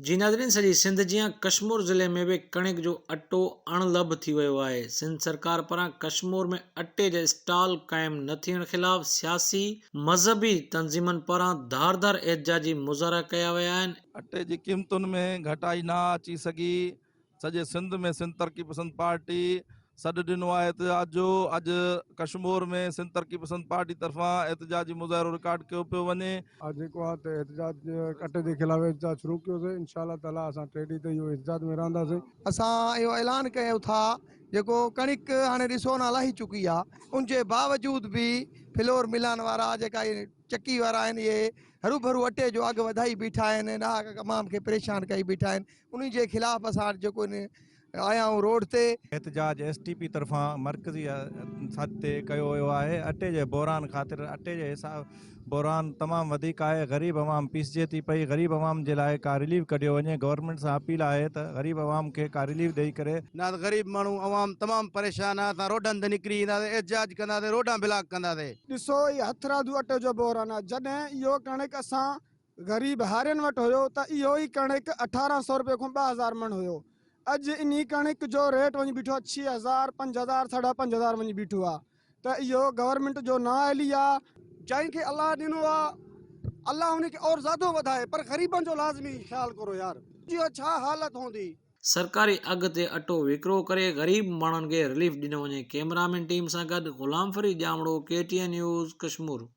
जी नाज़रीन, सॼी सिंध जियां कश्मीर ज़िले में भी कणिक जो अटो अणलभ थी वियो आहे। सिंध सरकार पारां कश्मीर में अटे जे स्टॉल क़ाइम न थियण ख़िलाफ़ सियासी मज़हबी तंज़ीमनि पारां धारदार एहतजाजी मुज़ाहरा कया विया आहिनि। अटे जी क़ीमतुनि में घटाई ना अची सघी, सॼे सिंध में सिंध तरक़ी पसंद पार्टी सॾु ॾिनो आहे एहतजाज जो। अॼु कश्मीर में सिंध तरक़ी पसंद पार्टी तरफ़ां एहतजाजी मुज़ाहिरो रिकॉर्ड कयो पियो वञे। आज जेको आहे त एहतजाज अटे जे ख़िलाफ़ एहतजाज शुरू कयोसीं। इंशाअल्लाह ताला असां 3 ॾींहं ते इहो एहतजाज में रहंदासीं। असां इहो ऐलान कयूं था जेको कणिक हाणे ॾिसो न लही चुकी आहे, उनजे बावजूद बि फ्लोर मिलान वारा जेका इहे चकी वारा आहिनि, इहे हरू भरू अटे जो अघु वधाई बीठा आहिनि, ॾाढा तमाम खे परेशान कई बीठा आहिनि। उन जे ख़िलाफ़ असां जेको आया आहियूं रोड ते। एहतजाज एसटीपी तरफ़ां मरकज़ी सतह ते कयो वियो आहे। अटे जे बहरान ख़ातिर अटे जे हिसाब बहरान तमामु वधीक आहे। ग़रीब अवाम पीसजे थी पई। ग़रीब अवाम जे लाइ का रिलीफ कढियो वञे। गवर्नमेंट सां अपील आहे त ग़रीब अवाम खे का रिलीफ ॾेई करे। ना ग़रीब माण्हू अवाम तमामु परेशान आहे। असां रोडनि ते निकिरी ईंदासीं, एहतजाज कंदासीं, रोडां ब्लॉक कंदासीं। ॾिसो इहो हथरादू अटे जो बहरान आहे। जॾहिं इहो कणिक असां ग़रीब हारियुनि वटि हुयो त इहो ई कणिक 1800 रुपए खां 2000 मण हुयो। अॼु इन कणिक जो रेट वञी बीठो आहे 6000, 5000, 5000 वञी बीठो आहे। त इहो गवर्नमेंट जो नाअहली आहे। जंहिंखे अलाह ॾिनो आहे, अलाह हुनखे और ज़्यादा वधाए, पर ग़रीबनि जो लाज़मी ख़्याल करो यार। इहो छा हालत हूंदी। सरकारी अघ ते अटो विकिरो करे ग़रीब माण्हुनि खे रिलीफ ॾिनो वञे। कैमरामैन टीम सां गॾु ग़ुलाम फरीद ॼामड़ो, KTN न्यूज़, कश्मीर।